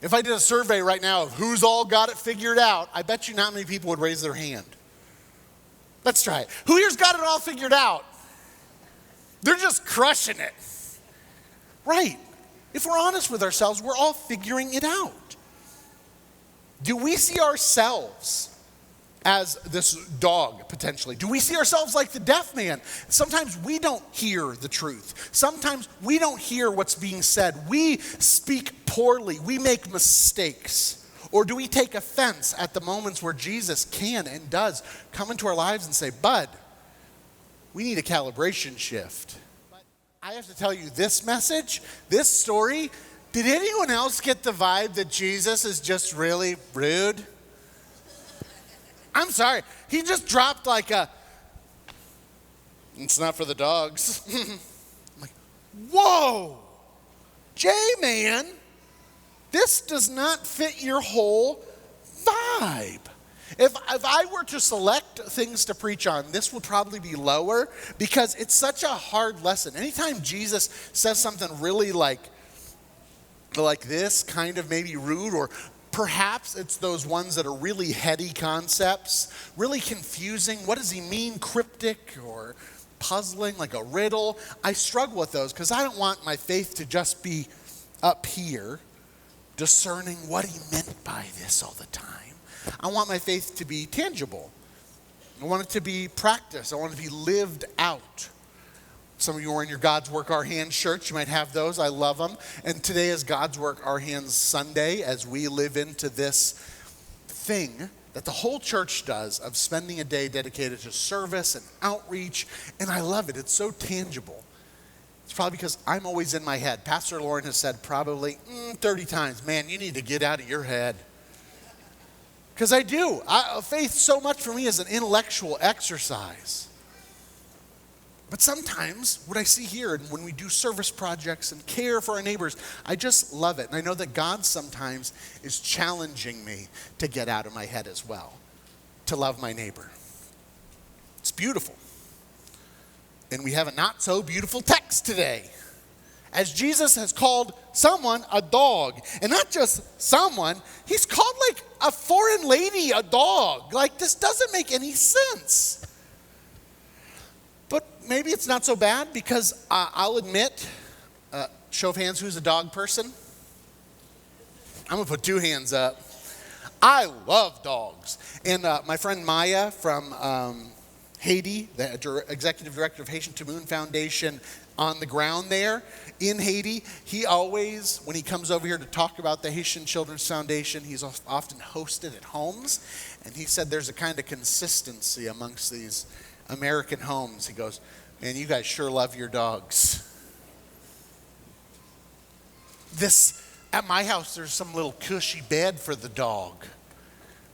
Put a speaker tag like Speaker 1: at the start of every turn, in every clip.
Speaker 1: If I did a survey right now of who's all got it figured out, I bet you not many people would raise their hand. Let's try it. Who here's got it all figured out? They're just crushing it. Right. If we're honest with ourselves, we're all figuring it out. Do we see ourselves as this dog, potentially? Do we see ourselves like the deaf man? Sometimes we don't hear the truth. Sometimes we don't hear what's being said. We speak poorly. We make mistakes. Or do we take offense at the moments where Jesus can and does come into our lives and say, bud, we need a calibration shift? But I have to tell you, this message, this story, did anyone else get the vibe that Jesus is just really rude? I'm sorry. He just dropped like it's not for the dogs. I'm like, whoa, J-Man, this does not fit your whole vibe. If I were to select things to preach on, this would probably be lower because it's such a hard lesson. Anytime Jesus says something really like this, kind of maybe rude, or perhaps it's those ones that are really heady concepts, really confusing. What does he mean? Cryptic or puzzling, like a riddle. I struggle with those because I don't want my faith to just be up here discerning what he meant by this all the time. I want my faith to be tangible. I want it to be practiced. I want it to be lived out. Some of you are in your God's Work Our Hands shirts. You might have those. I love them. And today is God's Work Our Hands Sunday as we live into this thing that the whole church does of spending a day dedicated to service and outreach. And I love it. It's so tangible. It's probably because I'm always in my head. Pastor Lauren has said probably 30 times, man, you need to get out of your head. Because I do. Faith so much for me is an intellectual exercise. But sometimes what I see here, and when we do service projects and care for our neighbors, I just love it. And I know that God sometimes is challenging me to get out of my head as well, to love my neighbor. It's beautiful. And we have a not so beautiful text today. As Jesus has called someone a dog. And not just someone, he's called like a foreign lady a dog. Like, this doesn't make any sense. But maybe it's not so bad because I'll admit, show of hands, who's a dog person? I'm going to put 2 hands up. I love dogs. And my friend Maya from Haiti, the executive director of Haitian Tamoon Foundation on the ground there in Haiti, he always, when he comes over here to talk about the Haitian Children's Foundation, he's often hosted at homes. And he said there's a kind of consistency amongst these American homes. He goes, man, you guys sure love your dogs. At my house, there's some little cushy bed for the dog.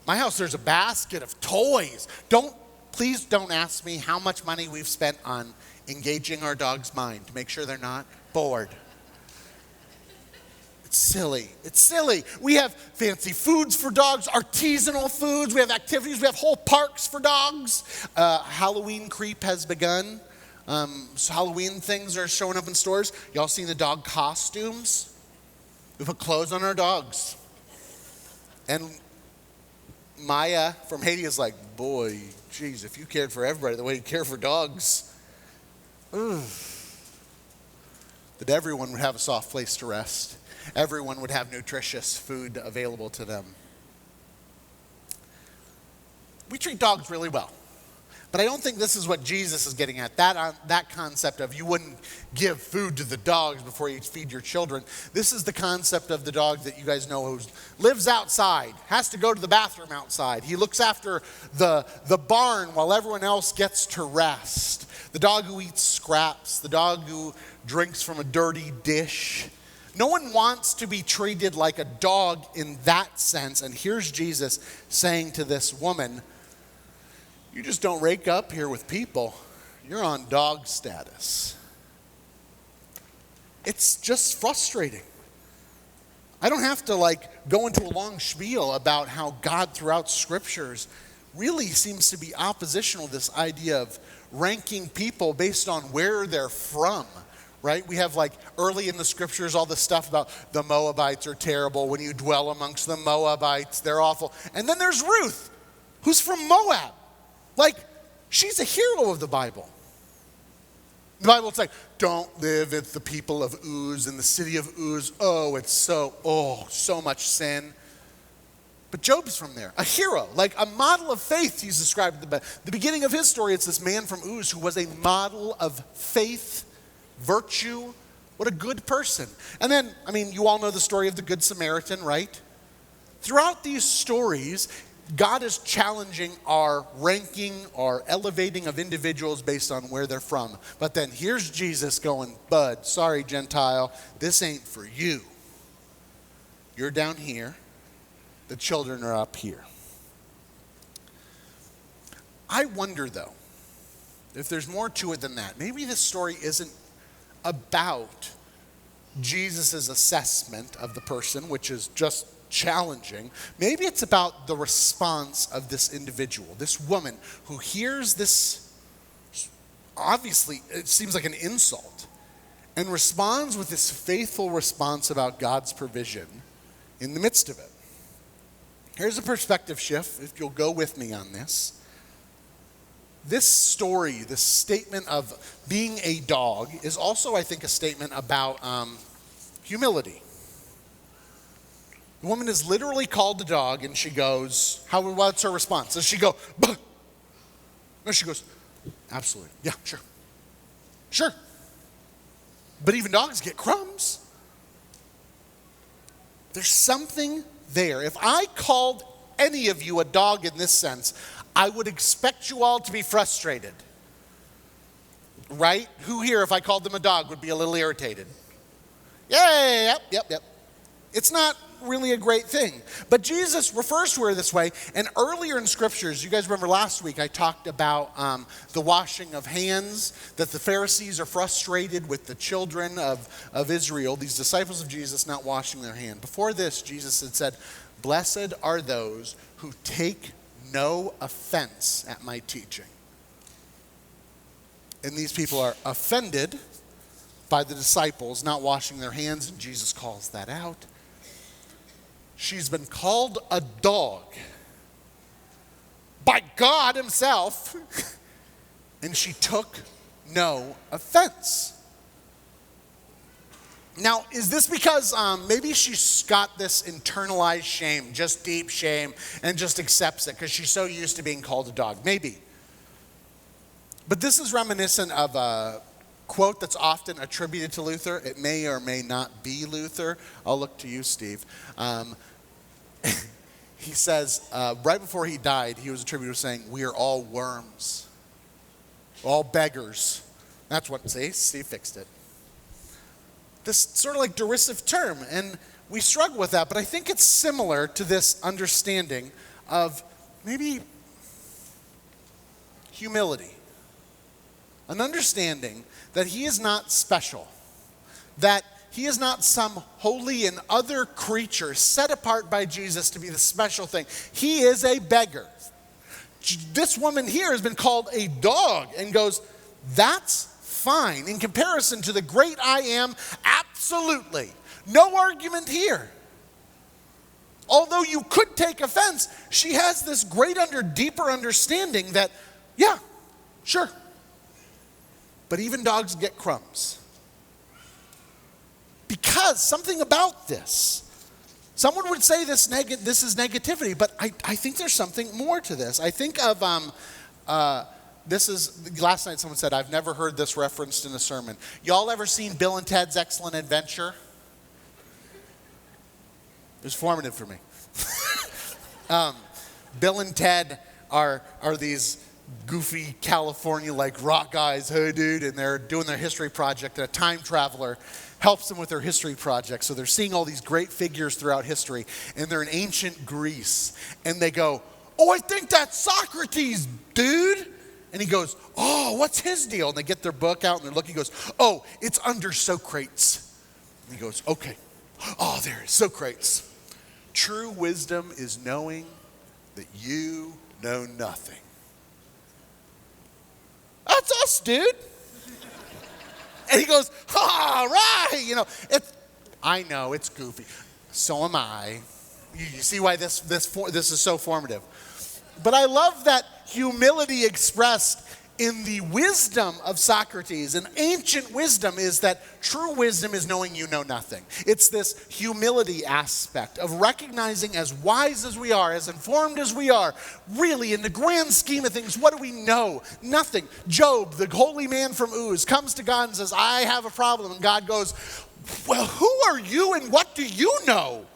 Speaker 1: My house, there's a basket of toys. Please don't ask me how much money we've spent on engaging our dog's mind to make sure they're not bored. It's silly. It's silly. We have fancy foods for dogs, artisanal foods. We have activities. We have whole parks for dogs. Halloween creep has begun. So Halloween things are showing up in stores. Y'all seen the dog costumes? We put clothes on our dogs. And Maya from Haiti is like, boy, geez, if you cared for everybody the way you care for dogs, that everyone would have a soft place to rest. Everyone would have nutritious food available to them. We treat dogs really well. But I don't think this is what Jesus is getting at. That concept of you wouldn't give food to the dogs before you feed your children. This is the concept of the dog that you guys know who lives outside, has to go to the bathroom outside. He looks after the barn while everyone else gets to rest. The dog who eats scraps, the dog who drinks from a dirty dish. No one wants to be treated like a dog in that sense. And here's Jesus saying to this woman, you just don't rake up here with people. You're on dog status. It's just frustrating. I don't have to go into a long spiel about how God throughout scriptures really seems to be oppositional to this idea of ranking people based on where they're from right? We have like early in the scriptures, all this stuff about the Moabites are terrible. When you dwell amongst the Moabites, they're awful. And then there's Ruth, who's from Moab. Like, she's a hero of the Bible. The Bible's like, don't live with the people of Uz in the city of Uz. Oh, it's so much sin. But Job's from there, a hero, like a model of faith. He's described at the beginning of his story. It's this man from Uz who was a model of faith, virtue. What a good person. And then, you all know the story of the Good Samaritan, right? Throughout these stories, God is challenging our ranking, our elevating of individuals based on where they're from. But then here's Jesus going, bud, sorry, Gentile, this ain't for you. You're down here. The children are up here. I wonder, though, if there's more to it than that. Maybe this story isn't about Jesus' assessment of the person, which is just challenging. Maybe it's about the response of this individual, this woman who hears this, obviously it seems like an insult, and responds with this faithful response about God's provision in the midst of it. Here's a perspective shift, if you'll go with me on this. This story, this statement of being a dog, is also, I think, a statement about humility. The woman is literally called a dog, and she goes, what's her response? Does she go, bah? No, she goes, absolutely, yeah, sure. Sure. But even dogs get crumbs. There's something there. If I called any of you a dog in this sense, I would expect you all to be frustrated. Right? Who here, if I called them a dog, would be a little irritated? Yep. It's not really a great thing. But Jesus refers to her this way. And earlier in scriptures, you guys remember last week I talked about the washing of hands, that the Pharisees are frustrated with the children of Israel, these disciples of Jesus not washing their hand. Before this, Jesus had said, blessed are those who take no offense at my teaching. And these people are offended by the disciples not washing their hands, and Jesus calls that out. She's been called a dog by God himself, and she took no offense. Now, is this because maybe she's got this internalized shame, just deep shame, and just accepts it because she's so used to being called a dog? Maybe. But this is reminiscent of a quote that's often attributed to Luther. It may or may not be Luther. I'll look to you, Steve. He says, right before he died, he was attributed to saying, we are all worms, all beggars. That's what, Steve fixed it. This sort of like derisive term, and we struggle with that, but I think it's similar to this understanding of maybe humility. An understanding that he is not special, that he is not some holy and other creature set apart by Jesus to be the special thing. He is a beggar. This woman here has been called a dog and goes, that's fine. In comparison to the great I am, absolutely. No argument here. Although you could take offense, she has this great deeper understanding that, yeah, sure. But even dogs get crumbs. Because something about this, someone would say this is negativity, but I think there's something more to this. I think of, last night someone said, I've never heard this referenced in a sermon. Y'all ever seen Bill and Ted's Excellent Adventure? It was formative for me. Bill and Ted are these goofy California rock guys, hey dude, and they're doing their history project, and a time traveler helps them with their history project. So they're seeing all these great figures throughout history, and they're in ancient Greece, and they go, oh, I think that's Socrates, dude. And he goes, oh, what's his deal? And they get their book out, and they're looking, he goes, oh, it's under Socrates. And he goes, okay. Oh, there it is, Socrates. True wisdom is knowing that you know nothing. That's us, dude. And he goes, all right. I know, it's goofy. So am I. You see why this is so formative. But I love that humility expressed in the wisdom of Socrates. And ancient wisdom is that true wisdom is knowing you know nothing. It's this humility aspect of recognizing, as wise as we are, as informed as we are, really in the grand scheme of things, what do we know? Nothing. Job, the holy man from Uz, comes to God and says, I have a problem. And God goes, well, who are you and what do you know?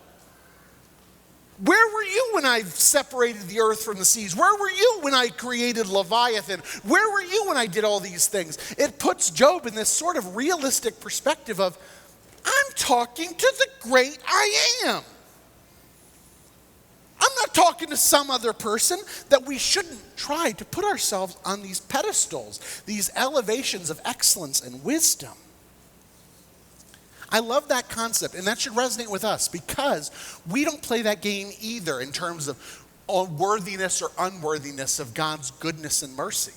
Speaker 1: Where were you when I separated the earth from the seas? Where were you when I created Leviathan? Where were you when I did all these things? It puts Job in this sort of realistic perspective of, I'm talking to the great I am. I'm not talking to some other person. That we shouldn't try to put ourselves on these pedestals, these elevations of excellence and wisdom. I love that concept, and that should resonate with us because we don't play that game either in terms of worthiness or unworthiness of God's goodness and mercy,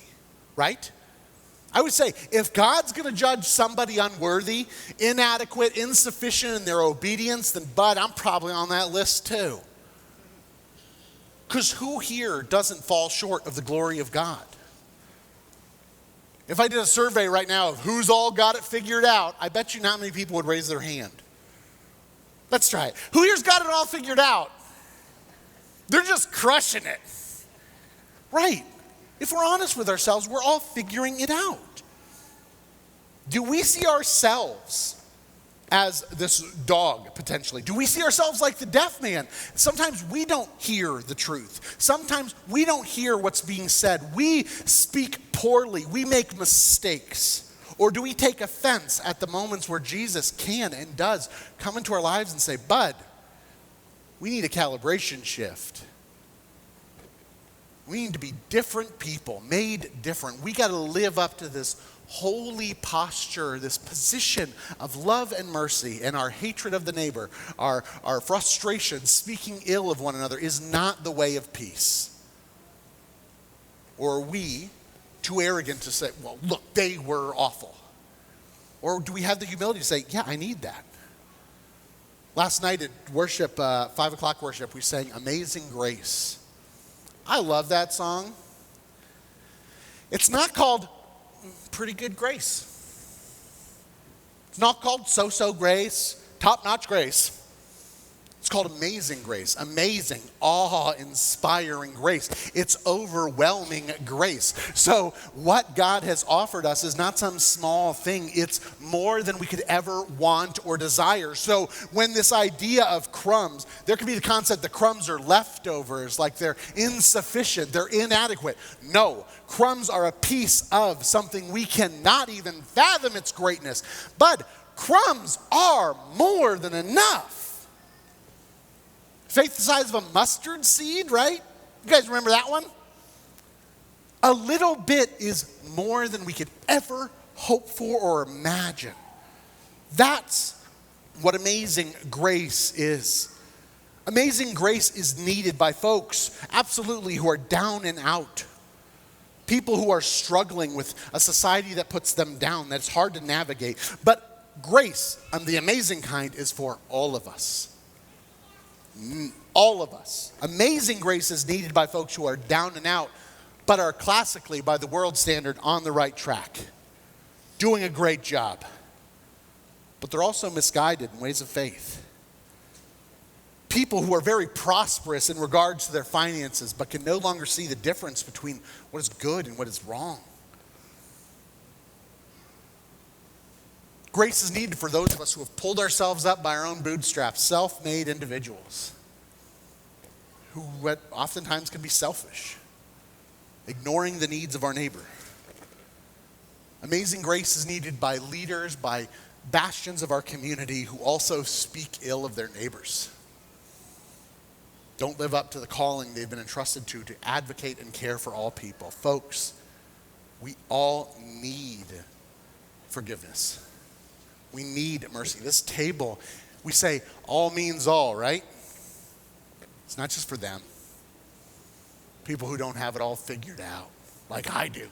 Speaker 1: right? I would say if God's going to judge somebody unworthy, inadequate, insufficient in their obedience, then bud, I'm probably on that list too. Because who here doesn't fall short of the glory of God? If I did a survey right now of who's all got it figured out, I bet you not many people would raise their hand. Let's try it. Who here's got it all figured out? They're just crushing it. Right. If we're honest with ourselves, we're all figuring it out. Do we see ourselves as this dog, potentially? Do we see ourselves like the deaf man? Sometimes we don't hear the truth. Sometimes we don't hear what's being said. We speak poorly. We make mistakes. Or do we take offense at the moments where Jesus can and does come into our lives and say, bud, we need a calibration shift. We need to be different people, made different. We got to live up to this holy posture, this position of love and mercy, and our hatred of the neighbor, our frustration, speaking ill of one another is not the way of peace. Or are we too arrogant to say, well, look, they were awful? Or do we have the humility to say, yeah, I need that? Last night at worship, 5 o'clock worship, we sang Amazing Grace. I love that song. It's not called Pretty Good Grace. It's not called So-So Grace, Top-Notch Grace. It's called Amazing Grace. Amazing, awe-inspiring grace. It's overwhelming grace. So what God has offered us is not some small thing. It's more than we could ever want or desire. So when this idea of crumbs, there could be the concept that crumbs are leftovers, like they're insufficient, they're inadequate. No, crumbs are a piece of something we cannot even fathom its greatness. But crumbs are more than enough. Faith the size of a mustard seed, right? You guys remember that one? A little bit is more than we could ever hope for or imagine. That's what amazing grace is. Amazing grace is needed by folks, absolutely, who are down and out. People who are struggling with a society that puts them down, that's hard to navigate. But grace, the amazing kind, is for all of us. All of us. Amazing grace is needed by folks who are down and out, but are classically, by the world standard, on the right track, doing a great job. But they're also misguided in ways of faith. People who are very prosperous in regards to their finances, but can no longer see the difference between what is good and what is wrong. Grace is needed for those of us who have pulled ourselves up by our own bootstraps, self-made individuals who oftentimes can be selfish, ignoring the needs of our neighbor. Amazing grace is needed by leaders, by bastions of our community who also speak ill of their neighbors. Don't live up to the calling they've been entrusted to advocate and care for all people. Folks, we all need forgiveness. We need mercy. This table, we say all means all, right? It's not just for them. People who don't have it all figured out, like I do.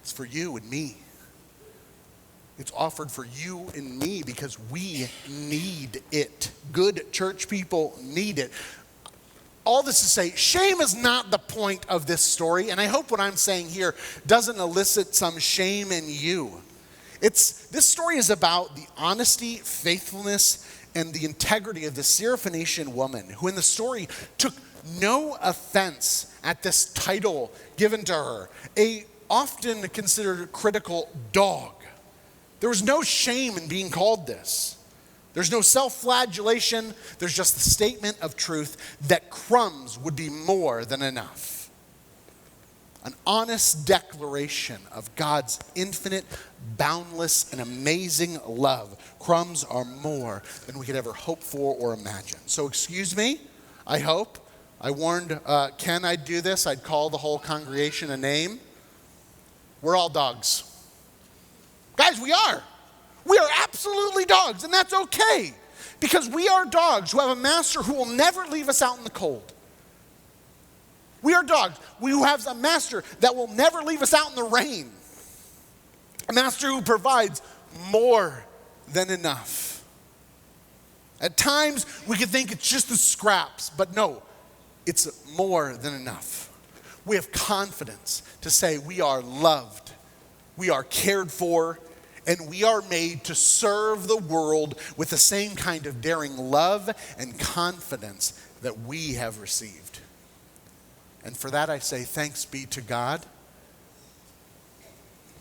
Speaker 1: It's for you and me. It's offered for you and me because we need it. Good church people need it. All this to say, shame is not the point of this story, and I hope what I'm saying here doesn't elicit some shame in you. This story is about the honesty, faithfulness, and the integrity of the Syrophoenician woman, who in the story took no offense at this title given to her, a often considered critical dog. There was no shame in being called this. There's no self-flagellation. There's just the statement of truth that crumbs would be more than enough. An honest declaration of God's infinite, boundless, and amazing love. Crumbs are more than we could ever hope for or imagine. So excuse me, I hope. I warned Ken I'd do this. I'd call the whole congregation a name. We're all dogs. Guys, we are. We are absolutely dogs, and that's okay. Because we are dogs who have a master who will never leave us out in the cold. We are dogs who have a master that will never leave us out in the rain. A master who provides more than enough. At times, we can think it's just the scraps, but no, it's more than enough. We have confidence to say we are loved, we are cared for, and we are made to serve the world with the same kind of daring love and confidence that we have received. And for that I say thanks be to God.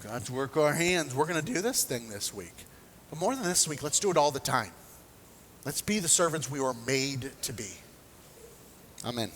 Speaker 1: God's work our hands. We're going to do this thing this week. But more than this week, let's do it all the time. Let's be the servants we were made to be. Amen.